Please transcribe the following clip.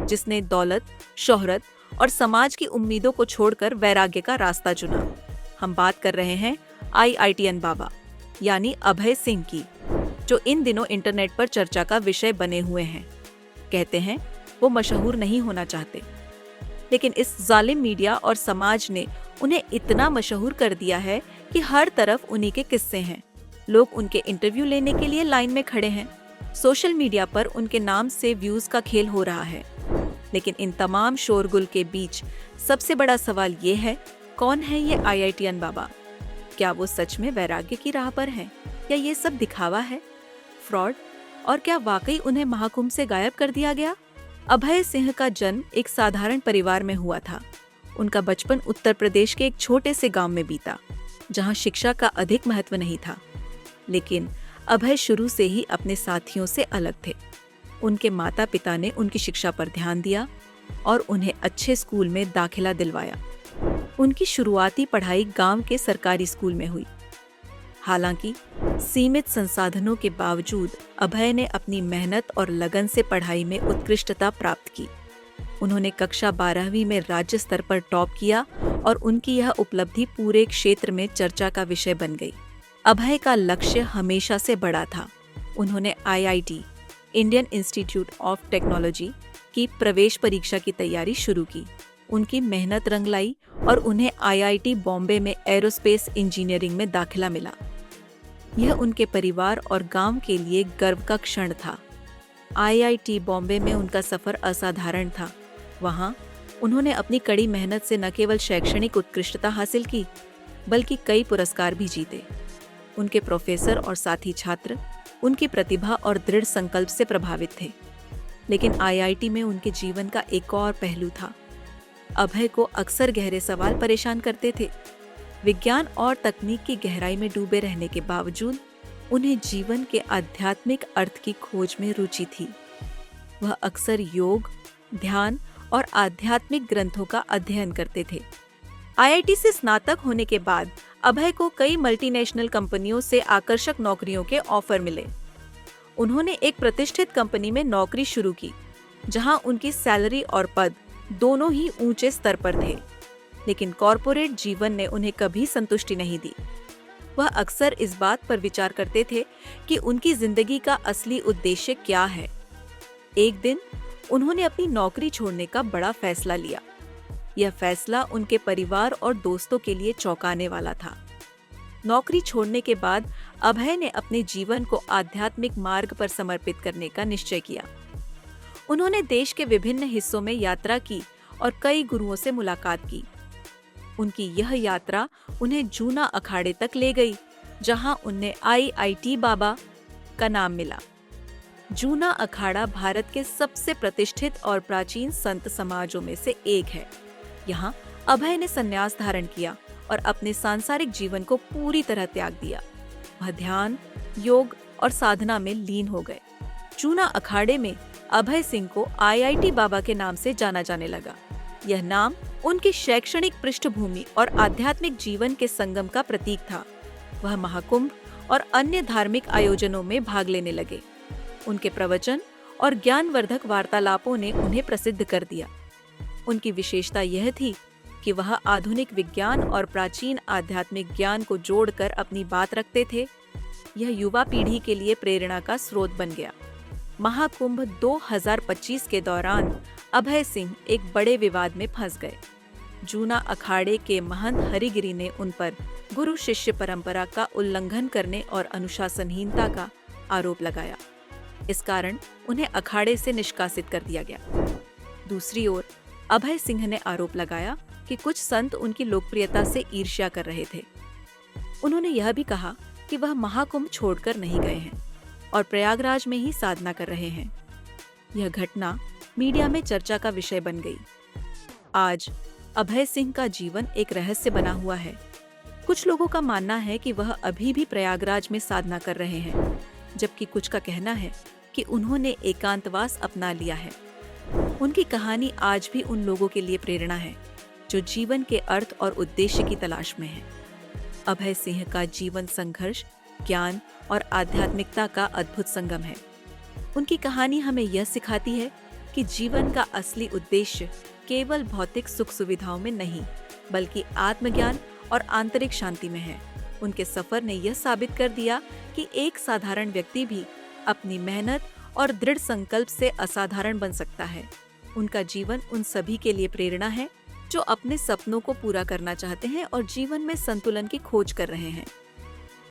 जिसने दौलत, शोहरत और समाज की उम्मीदों को छोड़कर वैराग्य का रास्ता चुना। हम बात कर रहे हैं IITN बाबा यानी अभय सिंह की, जो इन दिनों इंटरनेट पर चर्चा का विषय बने हुए हैं। कहते हैं वो मशहूर नहीं होना चाहते, लेकिन इस जालिम मीडिया और समाज ने उन्हें इतना मशहूर कर दिया है कि हर तरफ उन्हीं के किस्से हैं। लोग उनके इंटरव्यू लेने के लिए लाइन में खड़े हैं। सोशल मीडिया पर उनके नाम से व्यूज का खेल हो रहा है। लेकिन इन तमाम शोरगुल के बीच सबसे बड़ा सवाल ये है, कौन है ये IITN बाबा? क्या वो सच में वैराग्य की राह पर हैं या ये सब दिखावा है, फ्रॉड? और क्या वाकई उन्हें महाकुंभ से गायब कर दिया गया? अभय सिंह का जन्म एक साधारण परिवार में हुआ था। उनका बचपन उत्तर प्रदेश के एक छोटे से गांव में बीता, जहां शिक्षा का अधिक महत्व नहीं था। लेकिन अभय शुरू से ही अपने साथियों से अलग थे। उनके माता पिता ने उनकी शिक्षा पर ध्यान दिया और उन्हें अच्छे स्कूल में दाखिला दिलवाया। उनकी शुरुआती पढ़ाई गांव के सरकारी स्कूल में हुई। हालांकि सीमित संसाधनों के बावजूद अभय ने अपनी मेहनत और लगन से पढ़ाई में उत्कृष्टता प्राप्त की। उन्होंने कक्षा 12वीं में राज्य स्तर पर टॉप किया और उनकी यह उपलब्धि पूरे क्षेत्र में चर्चा का विषय बन गई। अभय का लक्ष्य हमेशा से बड़ा था। उन्होंने IIT, Indian institute of technology की प्रवेश परीक्षा की तैयारी शुरू की। उनकी मेहनत रंग लाई और उन्हें IIT बॉम्बे में एरोस्पेस इंजीनियरिंग में दाखिला मिला। यह उनके परिवार और गांव के लिए गर्व का क्षण था। IIT बॉम्बे में उनका सफर असाधारण था। वहां उन्होंने अपनी कड़ी मेहनत से न केवल शैक्षणिक उत्कृष्टता हासिल की, बल्कि कई पुरस्कार भी जीते। उनके प्रोफेसर और साथी छात्र उनकी प्रतिभा और दृढ़ संकल्प से प्रभावित थे। लेकिन IIT में उनके जीवन का एक और पहलू था। अभय को अक्सर गहरे सवाल परेशान करते थे। विज्ञान और तकनीक की गहराई में डूबे रहने के बावजूद उन्हें जीवन के आध्यात्मिक अर्थ की खोज में रुचि थी। वह अक्सर योग, ध्यान और आध्यात्मिक ग्रंथों का अध्ययन करते थे। IIT से स्नातक होने के बाद अभय को कई मल्टीनेशनल कंपनियों से आकर्षक नौकरियों के ऑफर मिले। उन्होंने एक प्रतिष्ठित कंपनी में नौकरी शुरू की, जहां उनकी सैलरी और पद दोनों ही ऊंचे स्तर पर थे। लेकिन कॉरपोरेट जीवन ने उन्हें कभी संतुष्टि नहीं दी। वह अक्सर इस बात पर विचार करते थे कि उनकी जिंदगी का असली उद्देश्य क्या है। एक दिन उन्होंने अपनी नौकरी छोड़ने का बड़ा फैसला लिया। यह फैसला उनके परिवार और दोस्तों के लिए चौंकाने वाला था। नौकरी छोड़ने के बाद अभय ने अपने जीवन को आध्यात्मिक मार्ग पर समर्पित करने का निश्चय किया। उन्होंने देश के विभिन्न हिस्सों में यात्रा की और कई गुरुओं से मुलाकात की। उनकी यह यात्रा उन्हें जूना अखाड़े तक ले गई, जहां उन्हें IIT बाबा का नाम मिला। जूना अखाड़ा भारत के सबसे प्रतिष्ठित और प्राचीन संत समाजों में से एक है। यहाँ अभय ने संन्यास धारण किया और अपने सांसारिक जीवन को पूरी तरह त्याग दिया। वह ध्यान, योग और साधना में लीन हो गए। जूना अखाड़े में अभय सिंह को IIT बाबा के नाम से जाना जाने लगा। यह नाम उनकी शैक्षणिक पृष्ठभूमि और आध्यात्मिक जीवन के संगम का प्रतीक था। वह महाकुंभ और अन्य धार्मिक आयोजनों में भाग लेने लगे। उनके प्रवचन और ज्ञानवर्धक वार्तालापों ने उन्हें प्रसिद्ध कर दिया। उनकी विशेषता यह थी कि वह आधुनिक विज्ञान और प्राचीन आध्यात्मिक ज्ञान को जोड़कर अपनी बात रखते थे। यह युवा पीढ़ी के लिए प्रेरणा का स्रोत बन गया। महाकुंभ 2025 के दौरान अभय सिंह एक बड़े विवाद में फंस गए। जूना अखाड़े के महंत हरिगिरी ने उन पर गुरु शिष्य परंपरा का उल्लंघन करने और अनुशासनहीनता का आरोप लगाया। इस कारण उन्हें अखाड़े से निष्कासित कर दिया गया। दूसरी ओर अभय सिंह ने आरोप लगाया कि कुछ संत उनकी लोकप्रियता से ईर्ष्या कर रहे थे। उन्होंने यह भी कहा कि वह महाकुंभ छोड़कर नहीं गए हैं और प्रयागराज में ही साधना कर रहे हैं। यह घटना मीडिया में चर्चा का विषय बन गई। आज अभय सिंह का जीवन एक रहस्य बना हुआ है। कुछ लोगों का मानना है कि वह अभी भी प्रयागराज में साधना कर रहे हैं, जबकि कुछ का कहना है कि उन्होंने एकांतवास अपना लिया है। उनकी कहानी आज भी उन लोगों के लिए प्रेरणा है जो जीवन के अर्थ और उद्देश्य की तलाश में हैं। अभय सिंह का जीवन संघर्ष, ज्ञान और आध्यात्मिकता का अद्भुत संगम है। उनकी कहानी हमें यह सिखाती है कि जीवन का असली उद्देश्य केवल भौतिक सुख सुविधाओं में नहीं, बल्कि आत्मज्ञान और आंतरिक शांति में है। उनके सफर ने यह साबित कर दिया कि एक साधारण व्यक्ति भी अपनी मेहनत और दृढ़ संकल्प से असाधारण बन सकता है। उनका जीवन उन सभी के लिए प्रेरणा है जो अपने सपनों को पूरा करना चाहते हैं और जीवन में संतुलन की खोज कर रहे हैं।